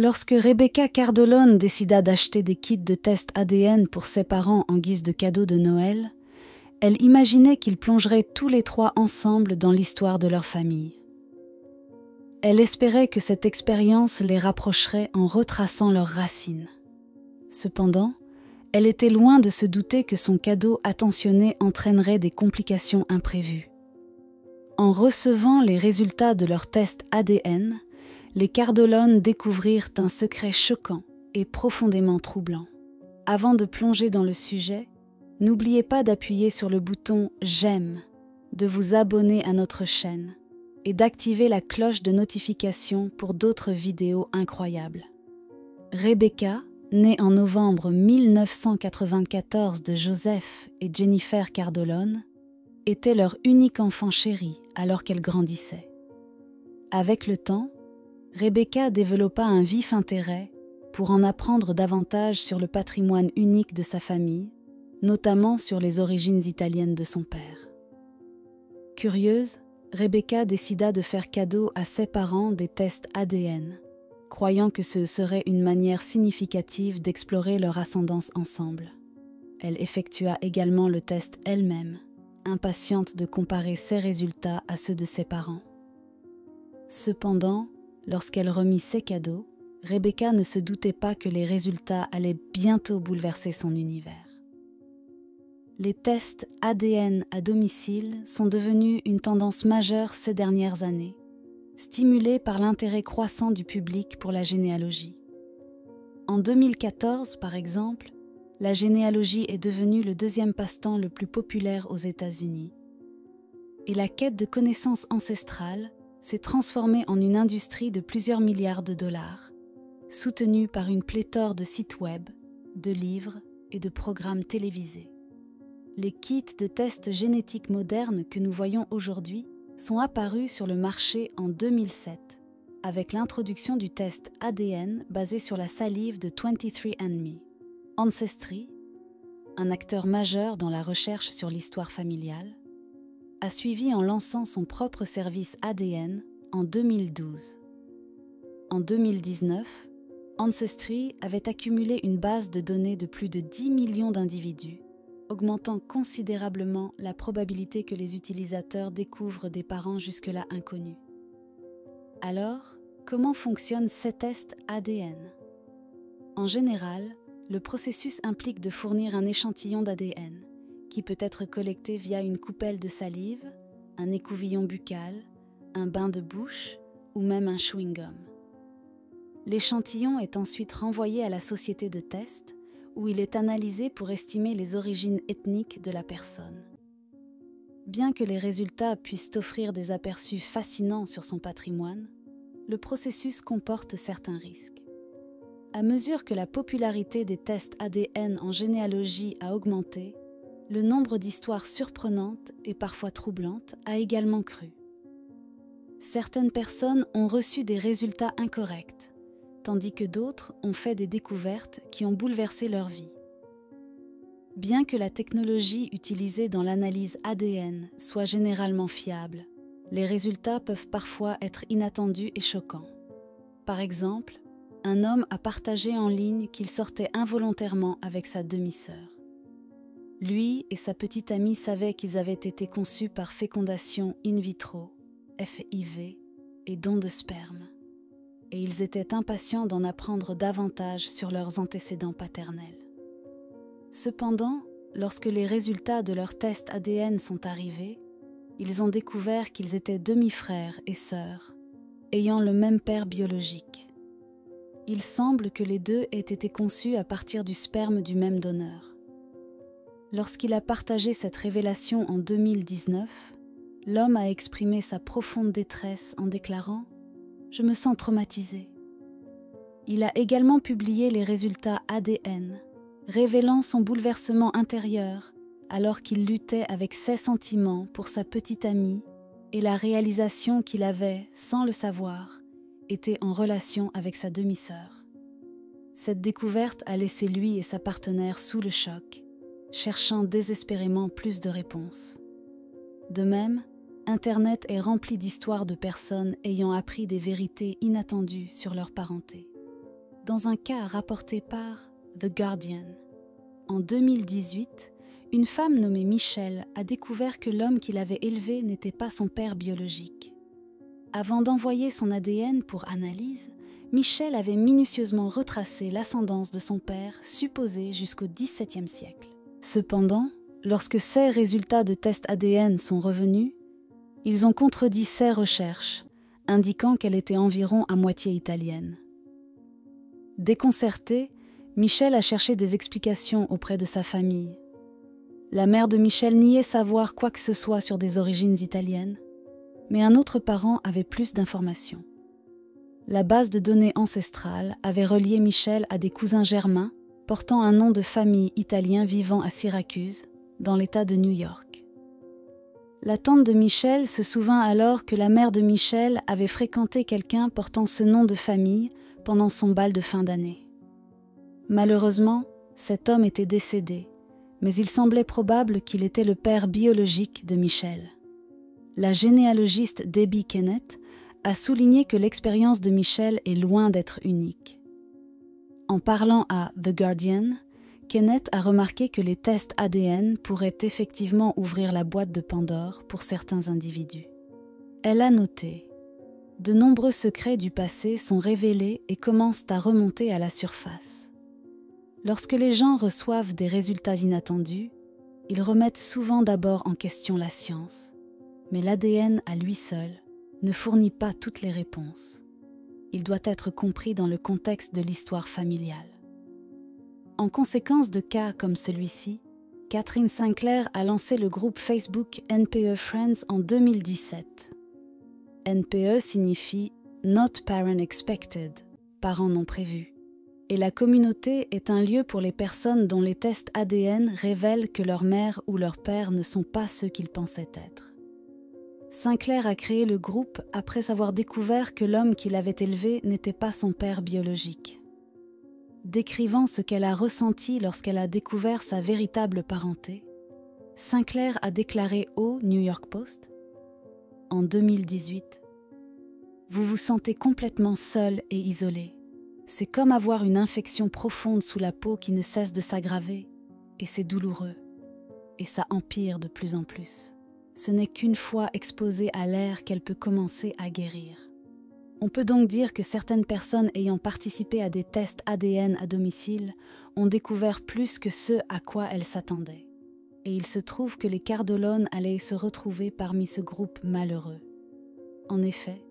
Lorsque Rebecca Cardolone décida d'acheter des kits de test ADN pour ses parents en guise de cadeau de Noël, elle imaginait qu'ils plongeraient tous les trois ensemble dans l'histoire de leur famille. Elle espérait que cette expérience les rapprocherait en retraçant leurs racines. Cependant, elle était loin de se douter que son cadeau attentionné entraînerait des complications imprévues. En recevant les résultats de leur test ADN, les Cardolone découvrirent un secret choquant et profondément troublant. Avant de plonger dans le sujet, n'oubliez pas d'appuyer sur le bouton « J'aime », de vous abonner à notre chaîne et d'activer la cloche de notification pour d'autres vidéos incroyables. Rebecca, née en novembre 1994 de Joseph et Jennifer Cardolone, était leur unique enfant chéri alors qu'elle grandissait. Avec le temps, Rebecca développa un vif intérêt pour en apprendre davantage sur le patrimoine unique de sa famille, notamment sur les origines italiennes de son père. Curieuse, Rebecca décida de faire cadeau à ses parents des tests ADN, croyant que ce serait une manière significative d'explorer leur ascendance ensemble. Elle effectua également le test elle-même, impatiente de comparer ses résultats à ceux de ses parents. Cependant, lorsqu'elle remit ses cadeaux, Rebecca ne se doutait pas que les résultats allaient bientôt bouleverser son univers. Les tests ADN à domicile sont devenus une tendance majeure ces dernières années, stimulée par l'intérêt croissant du public pour la généalogie. En 2014, par exemple, la généalogie est devenue le deuxième passe-temps le plus populaire aux États-Unis. Et la quête de connaissances ancestrales s'est transformée en une industrie de plusieurs milliards de dollars, soutenue par une pléthore de sites web, de livres et de programmes télévisés. Les kits de tests génétiques modernes que nous voyons aujourd'hui sont apparus sur le marché en 2007, avec l'introduction du test ADN basé sur la salive de 23andMe. Ancestry, un acteur majeur dans la recherche sur l'histoire familiale, a suivi en lançant son propre service ADN en 2012. En 2019, Ancestry avait accumulé une base de données de plus de 10 millions d'individus, augmentant considérablement la probabilité que les utilisateurs découvrent des parents jusque-là inconnus. Alors, comment fonctionnent ces tests ADN ? En général, le processus implique de fournir un échantillon d'ADN, qui peut être collecté via une coupelle de salive, un écouvillon buccal, un bain de bouche ou même un chewing-gum. L'échantillon est ensuite renvoyé à la société de test, où il est analysé pour estimer les origines ethniques de la personne. Bien que les résultats puissent offrir des aperçus fascinants sur son patrimoine, le processus comporte certains risques. À mesure que la popularité des tests ADN en généalogie a augmenté, le nombre d'histoires surprenantes et parfois troublantes a également cru. Certaines personnes ont reçu des résultats incorrects, tandis que d'autres ont fait des découvertes qui ont bouleversé leur vie. Bien que la technologie utilisée dans l'analyse ADN soit généralement fiable, les résultats peuvent parfois être inattendus et choquants. Par exemple, un homme a partagé en ligne qu'il sortait involontairement avec sa demi-sœur. Lui et sa petite amie savaient qu'ils avaient été conçus par fécondation in vitro, FIV, et don de sperme, et ils étaient impatients d'en apprendre davantage sur leurs antécédents paternels. Cependant, lorsque les résultats de leurs tests ADN sont arrivés, ils ont découvert qu'ils étaient demi-frères et sœurs, ayant le même père biologique. Il semble que les deux aient été conçus à partir du sperme du même donneur. Lorsqu'il a partagé cette révélation en 2019, l'homme a exprimé sa profonde détresse en déclarant « Je me sens traumatisé ». Il a également publié les résultats ADN, révélant son bouleversement intérieur alors qu'il luttait avec ses sentiments pour sa petite amie et la réalisation qu'il avait, sans le savoir, été en relation avec sa demi-sœur. Cette découverte a laissé lui et sa partenaire sous le choc, cherchant désespérément plus de réponses. De même, Internet est rempli d'histoires de personnes ayant appris des vérités inattendues sur leur parenté. dans un cas rapporté par The Guardian. En 2018, une femme nommée Michelle a découvert que l'homme qui l'avait élevée n'était pas son père biologique. Avant d'envoyer son ADN pour analyse, Michelle avait minutieusement retracé l'ascendance de son père supposé jusqu'au XVIIe siècle. Cependant, lorsque ces résultats de tests ADN sont revenus, ils ont contredit ses recherches, indiquant qu'elle était environ à moitié italienne. Déconcertée, Michelle a cherché des explications auprès de sa famille. La mère de Michelle niait savoir quoi que ce soit sur des origines italiennes, mais un autre parent avait plus d'informations. La base de données ancestrale avait relié Michelle à des cousins germains portant un nom de famille italien vivant à Syracuse, dans l'État de New York. La tante de Michelle se souvint alors que la mère de Michelle avait fréquenté quelqu'un portant ce nom de famille pendant son bal de fin d'année. Malheureusement, cet homme était décédé, mais il semblait probable qu'il était le père biologique de Michelle. La généalogiste Debbie Kennett a souligné que l'expérience de Michelle est loin d'être unique. En parlant à The Guardian, Kennett a remarqué que les tests ADN pourraient effectivement ouvrir la boîte de Pandore pour certains individus. Elle a noté « De nombreux secrets du passé sont révélés et commencent à remonter à la surface. Lorsque les gens reçoivent des résultats inattendus, ils remettent souvent d'abord en question la science. Mais l'ADN à lui seul ne fournit pas toutes les réponses. Il doit être compris dans le contexte de l'histoire familiale. En conséquence de cas comme celui-ci, Catherine Sinclair a lancé le groupe Facebook NPE Friends en 2017. NPE signifie Not Parent Expected, parents non prévus. Et la communauté est un lieu pour les personnes dont les tests ADN révèlent que leur mère ou leur père ne sont pas ceux qu'ils pensaient être. Sinclair a créé le groupe après avoir découvert que l'homme qui l'avait élevé n'était pas son père biologique. Décrivant ce qu'elle a ressenti lorsqu'elle a découvert sa véritable parenté, Sinclair a déclaré au New York Post en 2018 « Vous vous sentez complètement seul et isolé. C'est comme avoir une infection profonde sous la peau qui ne cesse de s'aggraver, et c'est douloureux, et ça empire de plus en plus. Ce n'est qu'une fois exposée à l'air qu'elle peut commencer à guérir. On peut donc dire que certaines personnes ayant participé à des tests ADN à domicile ont découvert plus que ce à quoi elles s'attendaient. Et il se trouve que les Cardolone allaient se retrouver parmi ce groupe malheureux. En effet,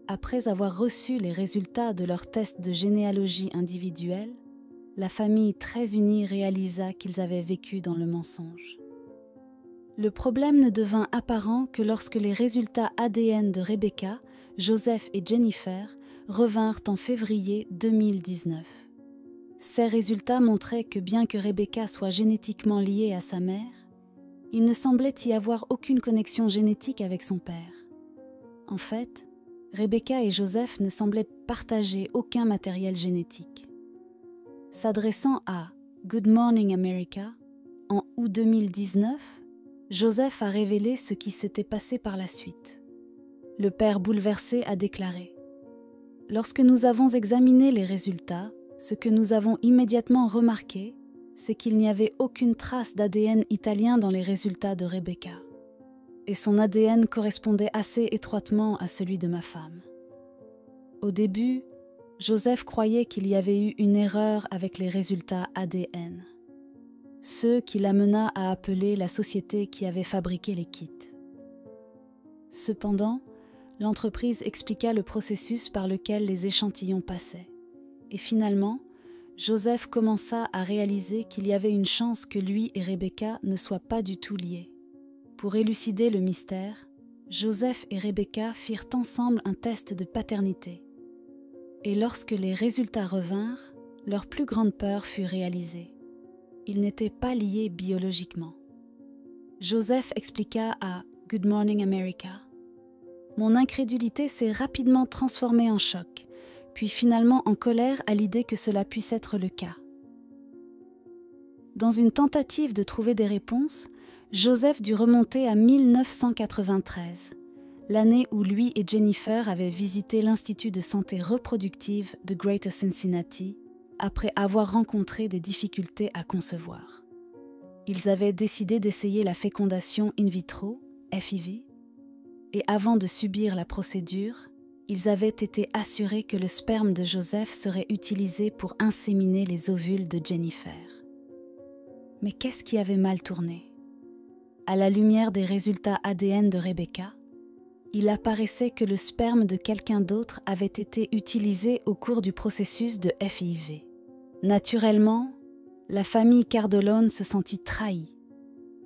après avoir reçu les résultats de leurs tests de généalogie individuelle, la famille très unie réalisa qu'ils avaient vécu dans le mensonge. Le problème ne devint apparent que lorsque les résultats ADN de Rebecca, Joseph et Jennifer revinrent en février 2019. Ces résultats montraient que bien que Rebecca soit génétiquement liée à sa mère, il ne semblait y avoir aucune connexion génétique avec son père. En fait, Rebecca et Joseph ne semblaient partager aucun matériel génétique. S'adressant à Good Morning America, en août 2019, Joseph a révélé ce qui s'était passé par la suite. Le père bouleversé a déclaré « Lorsque nous avons examiné les résultats, ce que nous avons immédiatement remarqué, c'est qu'il n'y avait aucune trace d'ADN italien dans les résultats de Rebecca. Et son ADN correspondait assez étroitement à celui de ma femme. Au début, Joseph croyait qu'il y avait eu une erreur avec les résultats ADN. Ce qui l'amena à appeler la société qui avait fabriqué les kits. Cependant, l'entreprise expliqua le processus par lequel les échantillons passaient. Et finalement, Joseph commença à réaliser qu'il y avait une chance que lui et Rebecca ne soient pas du tout liés. Pour élucider le mystère, Joseph et Rebecca firent ensemble un test de paternité. Et lorsque les résultats revinrent, leur plus grande peur fut réalisée. Ils n'étaient pas liés biologiquement. Joseph expliqua à Good Morning America « Mon incrédulité s'est rapidement transformée en choc, puis finalement en colère à l'idée que cela puisse être le cas. » Dans une tentative de trouver des réponses, Joseph dut remonter à 1993, l'année où lui et Jennifer avaient visité l'Institut de santé reproductive de Greater Cincinnati après avoir rencontré des difficultés à concevoir. Ils avaient décidé d'essayer la fécondation in vitro, FIV, et avant de subir la procédure, ils avaient été assurés que le sperme de Joseph serait utilisé pour inséminer les ovules de Jennifer. Mais qu'est-ce qui avait mal tourné? À la lumière des résultats ADN de Rebecca, il apparaissait que le sperme de quelqu'un d'autre avait été utilisé au cours du processus de FIV. Naturellement, la famille Cardolone se sentit trahie.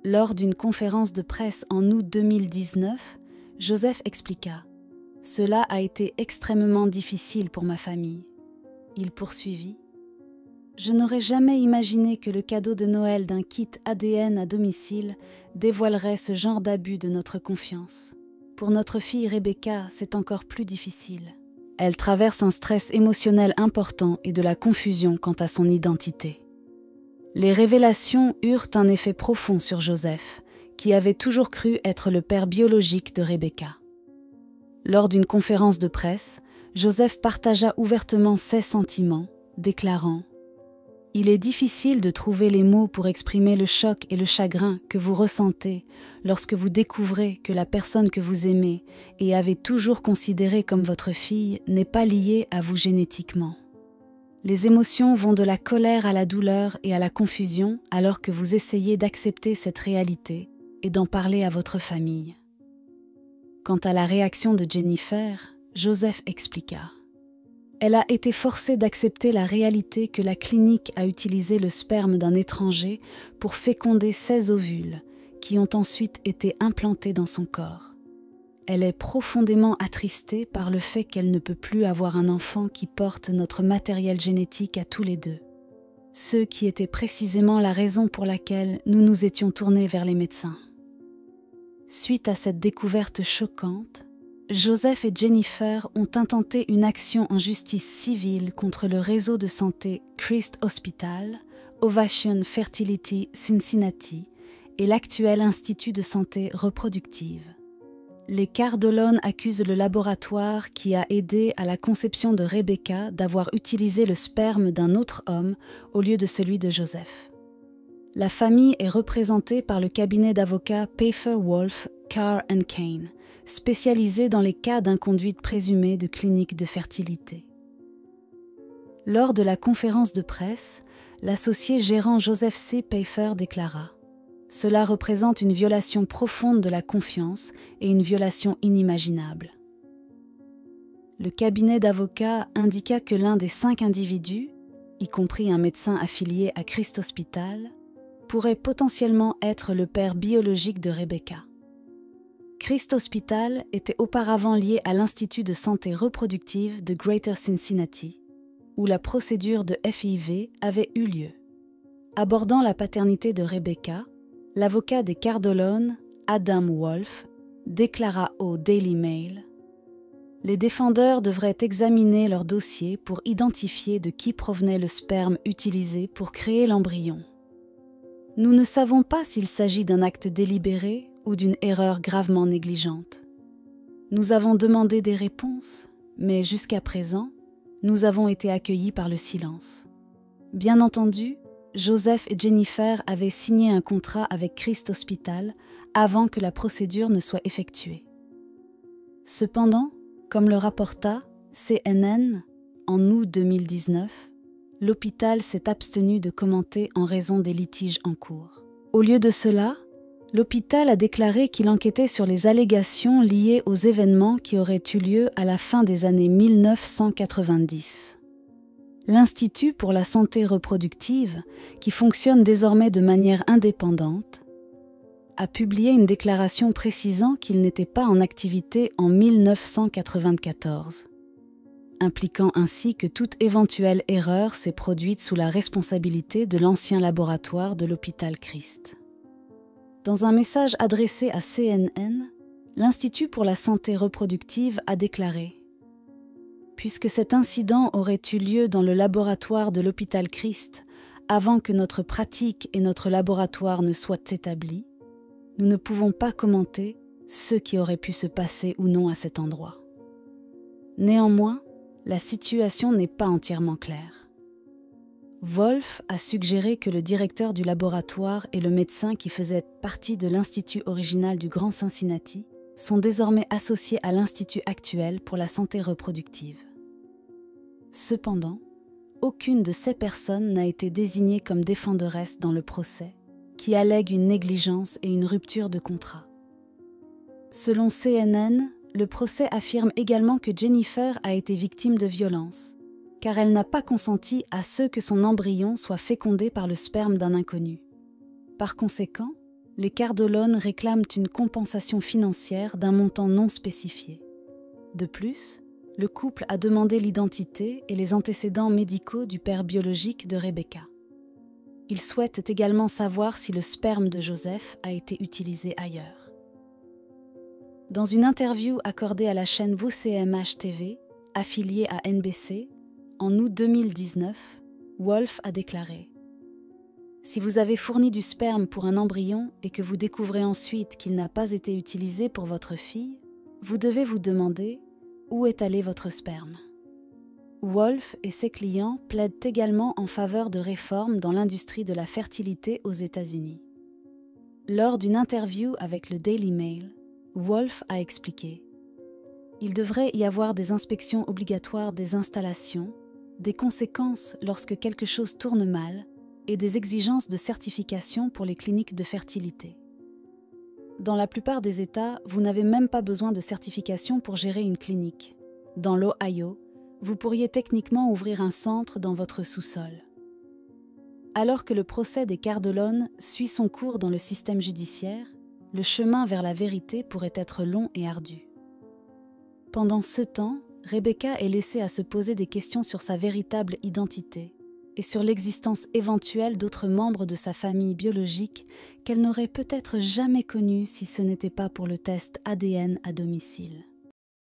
Lors d'une conférence de presse en août 2019, Joseph expliqua « Cela a été extrêmement difficile pour ma famille. » Il poursuivit « Je n'aurais jamais imaginé que le cadeau de Noël d'un kit ADN à domicile dévoilerait ce genre d'abus de notre confiance. Pour notre fille Rebecca, c'est encore plus difficile. Elle traverse un stress émotionnel important et de la confusion quant à son identité. » Les révélations eurent un effet profond sur Joseph, qui avait toujours cru être le père biologique de Rebecca. Lors d'une conférence de presse, Joseph partagea ouvertement ses sentiments, déclarant « Il est difficile de trouver les mots pour exprimer le choc et le chagrin que vous ressentez lorsque vous découvrez que la personne que vous aimez et avez toujours considérée comme votre fille n'est pas liée à vous génétiquement. Les émotions vont de la colère à la douleur et à la confusion alors que vous essayez d'accepter cette réalité et d'en parler à votre famille. » Quant à la réaction de Jennifer, Joseph expliqua. Elle a été forcée d'accepter la réalité que la clinique a utilisé le sperme d'un étranger pour féconder 16 ovules, qui ont ensuite été implantés dans son corps. Elle est profondément attristée par le fait qu'elle ne peut plus avoir un enfant qui porte notre matériel génétique à tous les deux. Ce qui était précisément la raison pour laquelle nous nous étions tournés vers les médecins. Suite à cette découverte choquante, Joseph et Jennifer ont intenté une action en justice civile contre le réseau de santé Christ Hospital, Ovation Fertility Cincinnati et l'actuel Institut de santé reproductive. Les Cardolone accusent le laboratoire qui a aidé à la conception de Rebecca d'avoir utilisé le sperme d'un autre homme au lieu de celui de Joseph. La famille est représentée par le cabinet d'avocats Pfeiffer Wolf, Carr & Kane, spécialisé dans les cas d'inconduite présumée de cliniques de fertilité. Lors de la conférence de presse, l'associé gérant Joseph C. Pfeiffer déclara « Cela représente une violation profonde de la confiance et une violation inimaginable. » Le cabinet d'avocats indiqua que l'un des 5 individus, y compris un médecin affilié à Christ Hospital, pourrait potentiellement être le père biologique de Rebecca. Christ Hospital était auparavant lié à l'Institut de santé reproductive de Greater Cincinnati, où la procédure de FIV avait eu lieu. Abordant la paternité de Rebecca, l'avocat des Cardolone, Adam Wolf, déclara au Daily Mail « Les défendeurs devraient examiner leur dossier pour identifier de qui provenait le sperme utilisé pour créer l'embryon. Nous ne savons pas s'il s'agit d'un acte délibéré ou d'une erreur gravement négligente. Nous avons demandé des réponses, mais jusqu'à présent, nous avons été accueillis par le silence. Bien entendu, Joseph et Jennifer avaient signé un contrat avec Christ Hospital avant que la procédure ne soit effectuée. Cependant, comme le rapporta CNN en août 2019, l'hôpital s'est abstenu de commenter en raison des litiges en cours. Au lieu de cela, l'hôpital a déclaré qu'il enquêtait sur les allégations liées aux événements qui auraient eu lieu à la fin des années 1990. L'Institut pour la santé reproductive, qui fonctionne désormais de manière indépendante, a publié une déclaration précisant qu'il n'était pas en activité en 1994, impliquant ainsi que toute éventuelle erreur s'est produite sous la responsabilité de l'ancien laboratoire de l'hôpital Christ. Dans un message adressé à CNN, l'Institut pour la santé reproductive a déclaré « Puisque cet incident aurait eu lieu dans le laboratoire de l'hôpital Christ avant que notre pratique et notre laboratoire ne soient établis, nous ne pouvons pas commenter ce qui aurait pu se passer ou non à cet endroit. Néanmoins, la situation n'est pas entièrement claire. Wolf a suggéré que le directeur du laboratoire et le médecin qui faisait partie de l'institut original du Grand Cincinnati sont désormais associés à l'institut actuel pour la santé reproductive. Cependant, aucune de ces personnes n'a été désignée comme défenderesse dans le procès, qui allègue une négligence et une rupture de contrat. Selon CNN, le procès affirme également que Jennifer a été victime de violences, car elle n'a pas consenti à ce que son embryon soit fécondé par le sperme d'un inconnu. Par conséquent, les Cardolone réclament une compensation financière d'un montant non spécifié. De plus, le couple a demandé l'identité et les antécédents médicaux du père biologique de Rebecca. Ils souhaitent également savoir si le sperme de Joseph a été utilisé ailleurs. Dans une interview accordée à la chaîne WCMH TV, affiliée à NBC, en août 2019, Wolf a déclaré « Si vous avez fourni du sperme pour un embryon et que vous découvrez ensuite qu'il n'a pas été utilisé pour votre fille, vous devez vous demander où est allé votre sperme. » Wolf et ses clients plaident également en faveur de réformes dans l'industrie de la fertilité aux États-Unis. Lors d'une interview avec le Daily Mail, Wolf a expliqué « Il devrait y avoir des inspections obligatoires des installations, des conséquences lorsque quelque chose tourne mal et des exigences de certification pour les cliniques de fertilité. Dans la plupart des États, vous n'avez même pas besoin de certification pour gérer une clinique. Dans l'Ohio, vous pourriez techniquement ouvrir un centre dans votre sous-sol. » Alors que le procès des Cardolone suit son cours dans le système judiciaire, le chemin vers la vérité pourrait être long et ardu. Pendant ce temps, Rebecca est laissée à se poser des questions sur sa véritable identité et sur l'existence éventuelle d'autres membres de sa famille biologique qu'elle n'aurait peut-être jamais connus si ce n'était pas pour le test ADN à domicile.